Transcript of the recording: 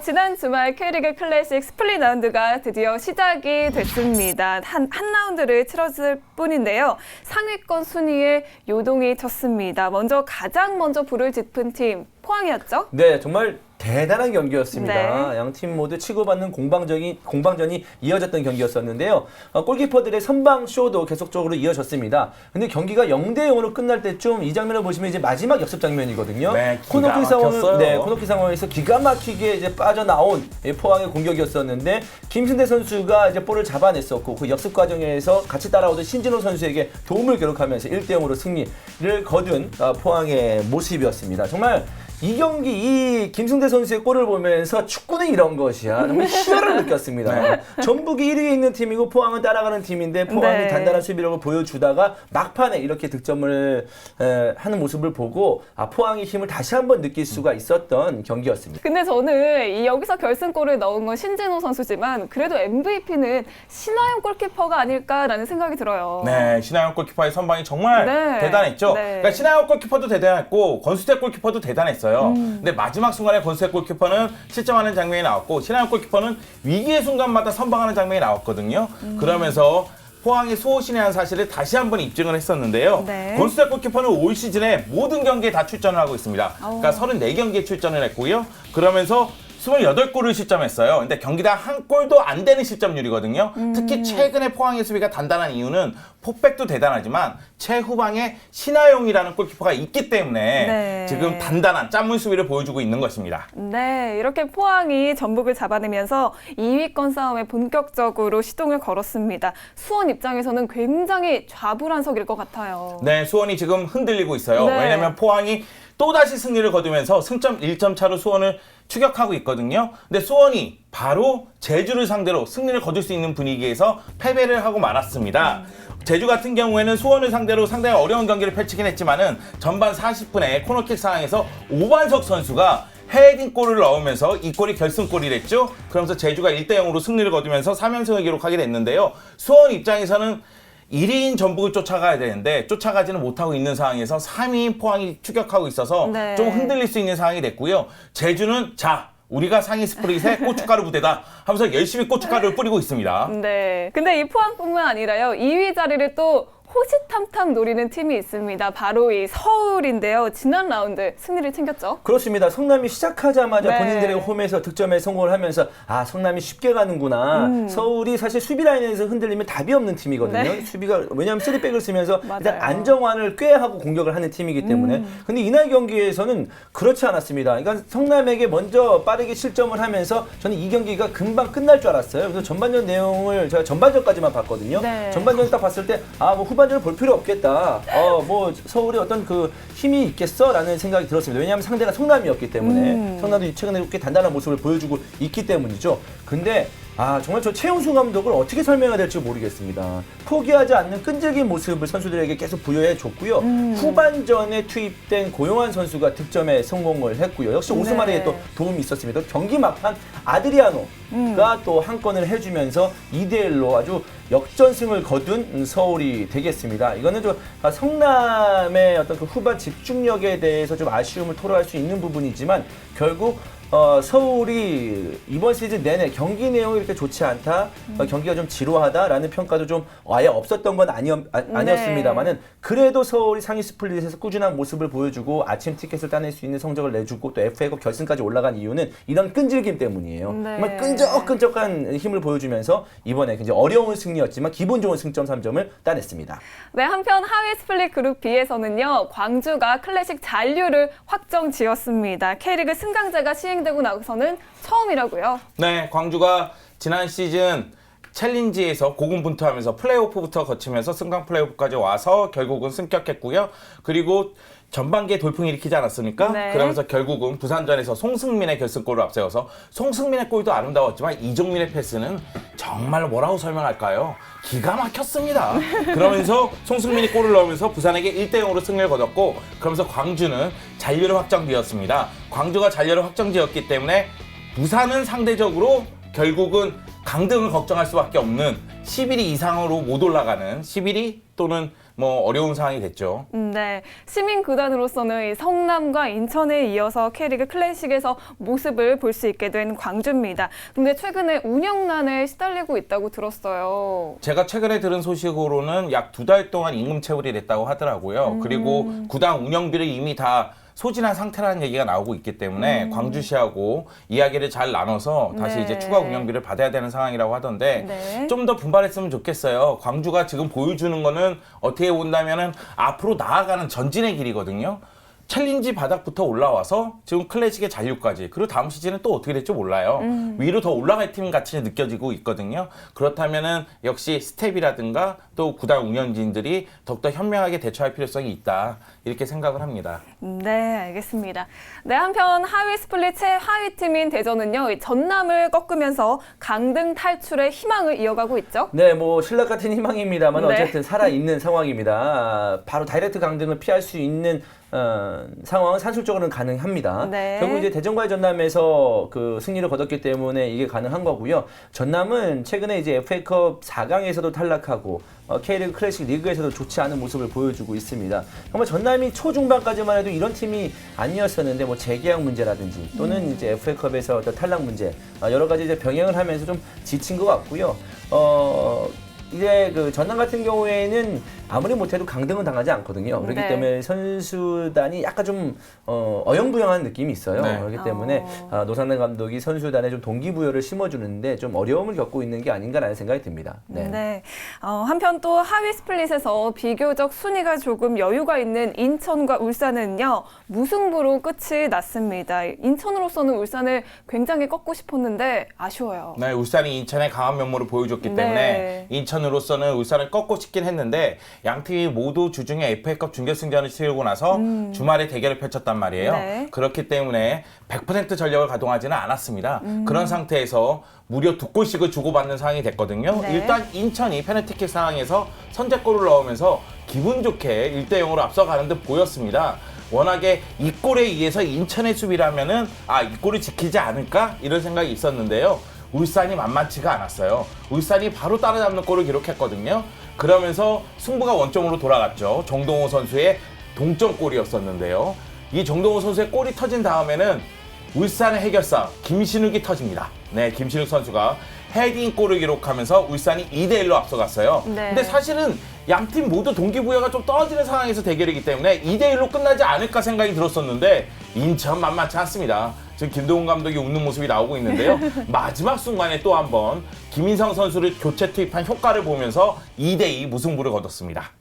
지난 주말 K리그 클래식 스플릿 라운드가 드디어 시작이 됐습니다. 한 라운드를 치렀을 뿐인데요. 상위권 순위에 요동이 쳤습니다. 가장 먼저 불을 지핀 팀 포항이었죠? 네, 정말 대단한 경기였습니다. 네. 양 팀 모두 치고받는 공방전이 이어졌던 경기였었는데요. 골키퍼들의 선방 쇼도 계속적으로 이어졌습니다. 근데 경기가 0대 0으로 끝날 때쯤 이 장면을 보시면 이제 마지막 역습 장면이거든요. 네, 코너킥 상황에서 기가 막히게 이제 빠져나온 포항의 공격이었었는데 김승대 선수가 이제 볼을 잡아냈었고 그 역습 과정에서 같이 따라오던 신진호 선수에게 도움을 기록하면서 1대 0으로 승리를 거둔 포항의 모습이었습니다. 정말 이 경기 이 김승대 선수의 골을 보면서 축구는 이런 것이야. 정말 희열을 느꼈습니다. 네. 전북이 1위에 있는 팀이고 포항은 따라가는 팀인데 포항이 네. 단단한 수비력을 보여주다가 막판에 이렇게 득점을 하는 모습을 보고 포항의 힘을 다시 한번 느낄 수가 있었던 경기였습니다. 근데 저는 여기서 결승골을 넣은 건 신진호 선수지만 그래도 MVP는 신하영 골키퍼가 아닐까라는 생각이 들어요. 네, 신하영 골키퍼의 선방이 정말 네. 대단했죠. 네. 그러니까 신하영 골키퍼도 대단했고 권수택 골키퍼도 대단했어요. 근데 마지막 순간에 권수택 골키퍼는 실점하는 장면이 나왔고 신하영 골키퍼는 위기의 순간마다 선방하는 장면이 나왔거든요. 그러면서 포항의 수호신의 한 사실을 다시 한번 입증을 했었는데요. 네. 권수택 골키퍼는 올 시즌에 모든 경기에 다 출전을 하고 있습니다. 그러니까 34경기에 출전을 했고요. 그러면서 28골을 실점했어요. 근데 경기당 한 골도 안 되는 실점률이거든요. 특히 최근에 포항의 수비가 단단한 이유는 포백도 대단하지만 최후방에 신하용이라는 골키퍼가 있기 때문에 네. 지금 단단한 짠물 수비를 보여주고 있는 것입니다. 네, 이렇게 포항이 전북을 잡아내면서 2위권 싸움에 본격적으로 시동을 걸었습니다. 수원 입장에서는 굉장히 좌불안석일 것 같아요. 네, 수원이 지금 흔들리고 있어요. 네. 왜냐면 포항이 또다시 승리를 거두면서 승점 1점 차로 수원을 추격하고 있거든요. 근데 수원이 바로 제주를 상대로 승리를 거둘 수 있는 분위기에서 패배를 하고 말았습니다. 제주 같은 경우에는 수원을 상대로 상당히 어려운 경기를 펼치긴 했지만은 전반 40분에 코너킥 상황에서 오반석 선수가 헤딩골을 넣으면서 이 골이 결승골이랬죠. 그러면서 제주가 1대 0으로 승리를 거두면서 3연승을 기록하게 됐는데요. 수원 입장에서는 1위인 전북을 쫓아가야 되는데 쫓아가지는 못하고 있는 상황에서 3위인 포항이 추격하고 있어서 네. 좀 흔들릴 수 있는 상황이 됐고요. 제주는 우리가 상위 스프릿의 고춧가루 부대다 하면서 열심히 고춧가루를 뿌리고 있습니다. 네. 근데 이 포항뿐만 아니라요. 2위 자리를 또 호시탐탐 노리는 팀이 있습니다. 바로 이 서울인데요. 지난 라운드 승리를 챙겼죠. 그렇습니다. 성남이 시작하자마자 네. 본인들의 홈에서 득점에 성공을 하면서 성남이 쉽게 가는구나. 서울이 사실 수비 라인에서 흔들리면 답이 없는 팀이거든요. 네. 수비가 왜냐하면 3백을 쓰면서 일단 맞아요. 안정환을 꾀하고 공격을 하는 팀이기 때문에. 근데 이날 경기에서는 그렇지 않았습니다. 그러니까 성남에게 먼저 빠르게 실점을 하면서 저는 이 경기가 금방 끝날 줄 알았어요. 그래서 전반전 내용을 제가 전반전까지만 봤거든요. 네. 전반전 딱 봤을 때 뭐 후반전을 볼 필요 없겠다. 뭐 서울이 어떤 그 힘이 있겠어라는 생각이 들었습니다. 왜냐하면 상대가 성남이었기 때문에 성남도 최근에 꽤 단단한 모습을 보여주고 있기 때문이죠. 근데 정말 저 최용수 감독을 어떻게 설명해야 될지 모르겠습니다. 포기하지 않는 끈질긴 모습을 선수들에게 계속 부여해 줬고요. 후반전에 투입된 고용환 선수가 득점에 성공을 했고요. 역시 오스마리에 네. 또 도움이 있었습니다. 경기 막판 아드리아노가 또 한 건을 해주면서 2대1로 아주 역전승을 거둔 서울이 되겠습니다. 이거는 좀 성남의 어떤 그 후반 집중력에 대해서 좀 아쉬움을 토로할 수 있는 부분이지만 결국 서울이 이번 시즌 내내 경기 내용이 이렇게 좋지 않다, 경기가 좀 지루하다라는 평가도 좀 아예 없었던 건 아니었습니다만은 그래도 서울이 상위 스플릿에서 꾸준한 모습을 보여주고 아침 티켓을 따낼 수 있는 성적을 내주고 또 FA컵 결승까지 올라간 이유는 이런 끈질김 때문이에요. 네. 정말 끈적끈적한 힘을 보여주면서 이번에 굉장히 어려운 승리였지만 기분 좋은 승점 3점을 따냈습니다. 네, 한편 하위 스플릿 그룹 B에서는요. 광주가 클래식 잔류를 확정 지었습니다. K리그 승강제가 시행되고 나서는 처음이라고요. 네, 광주가 지난 시즌 챌린지에서 고군분투하면서 플레이오프부터 거치면서 승강 플레이오프까지 와서 결국은 승격했고요. 그리고 전반기에 돌풍이 일으키지 않았습니까? 네. 그러면서 결국은 부산전에서 송승민의 결승골을 앞세워서 송승민의 골도 아름다웠지만 이종민의 패스는 정말 뭐라고 설명할까요? 기가 막혔습니다. 그러면서 송승민이 골을 넣으면서 부산에게 1대 0으로 승리를 거뒀고 그러면서 광주는 잔류를 확정지었습니다. 광주가 잔류를 확정지었기 때문에 부산은 상대적으로 결국은 강등을 걱정할 수밖에 없는 11위 이상으로 못 올라가는 11위 또는 뭐 어려운 상황이 됐죠. 네, 시민 구단으로서는 이 성남과 인천에 이어서 K리그 클래식에서 모습을 볼 수 있게 된 광주입니다. 근데 최근에 운영난에 시달리고 있다고 들었어요. 제가 최근에 들은 소식으로는 약 2달 동안 임금 체불이 됐다고 하더라고요. 그리고 구단 운영비를 이미 다 소진한 상태라는 얘기가 나오고 있기 때문에 광주시하고 이야기를 잘 나눠서 다시 네. 이제 추가 운영비를 받아야 되는 상황이라고 하던데 네. 좀 더 분발했으면 좋겠어요. 광주가 지금 보여주는 거는 어떻게 본다면은 앞으로 나아가는 전진의 길이거든요. 챌린지 바닥부터 올라와서 지금 클래식의 잔류까지, 그리고 다음 시즌은 또 어떻게 될지 몰라요. 위로 더 올라갈 팀 같이 느껴지고 있거든요. 그렇다면은 역시 스텝이라든가 또 구단 운영진들이 더욱더 현명하게 대처할 필요성이 있다, 이렇게 생각을 합니다. 네, 알겠습니다. 네, 한편 하위 스플릿 최하위 팀인 대전은요, 이 전남을 꺾으면서 강등 탈출의 희망을 이어가고 있죠. 네, 뭐 신락 같은 희망입니다만 네. 어쨌든 살아있는 상황입니다. 바로 다이렉트 강등을 피할 수 있는 상황은 산술적으로는 가능합니다. 네. 결국 이제 대전과의 전남에서 그 승리를 거뒀기 때문에 이게 가능한 거고요. 전남은 최근에 이제 FA컵 4강에서도 탈락하고 K리그 클래식 리그에서도 좋지 않은 모습을 보여주고 있습니다. 정말 전남이 초중반까지만 해도 이런 팀이 아니었었는데 뭐 재계약 문제라든지 또는 이제 FA컵에서 어떤 탈락 문제 여러 가지 이제 병행을 하면서 좀 지친 것 같고요. 이제 그 전남 같은 경우에는 아무리 못해도 강등은 당하지 않거든요. 그렇기 네. 때문에 선수단이 약간 좀 어영부영한 느낌이 있어요. 네. 그렇기 때문에 노상래 감독이 선수단에 좀 동기부여를 심어주는데 좀 어려움을 겪고 있는 게 아닌가라는 생각이 듭니다. 네. 네. 한편 또 하위 스플릿에서 비교적 순위가 조금 여유가 있는 인천과 울산은요, 무승부로 끝이 났습니다. 인천으로서는 울산을 굉장히 꺾고 싶었는데 아쉬워요. 네, 울산이 인천의 강한 면모를 보여줬기 네. 때문에 인천으로서는 울산을 꺾고 싶긴 했는데 양 팀이 모두 주중에 FA컵 준결승전을 치르고 나서 주말에 대결을 펼쳤단 말이에요. 네. 그렇기 때문에 100% 전력을 가동하지는 않았습니다. 그런 상태에서 무려 2골씩을 주고받는 상황이 됐거든요. 네. 일단 인천이 페널티킥 상황에서 선제골을 넣으면서 기분 좋게 1대0으로 앞서가는 듯 보였습니다. 워낙에 이 골에 의해서 인천의 수비라면은 이 골을 지키지 않을까 이런 생각이 있었는데요. 울산이 만만치가 않았어요. 울산이 바로 따라잡는 골을 기록했거든요. 그러면서 승부가 원점으로 돌아갔죠. 정동호 선수의 동점골이었었는데요. 이 정동호 선수의 골이 터진 다음에는 울산의 해결사 김신욱이 터집니다. 네, 김신욱 선수가 헤딩골을 기록하면서 울산이 2대1로 앞서갔어요. 네. 근데 사실은 양팀 모두 동기부여가 좀 떨어지는 상황에서 대결이기 때문에 2대1로 끝나지 않을까 생각이 들었었는데 인천 만만치 않습니다. 지금 김동훈 감독이 웃는 모습이 나오고 있는데요. 마지막 순간에 또 한 번 김인성 선수를 교체 투입한 효과를 보면서 2대2 무승부를 거뒀습니다.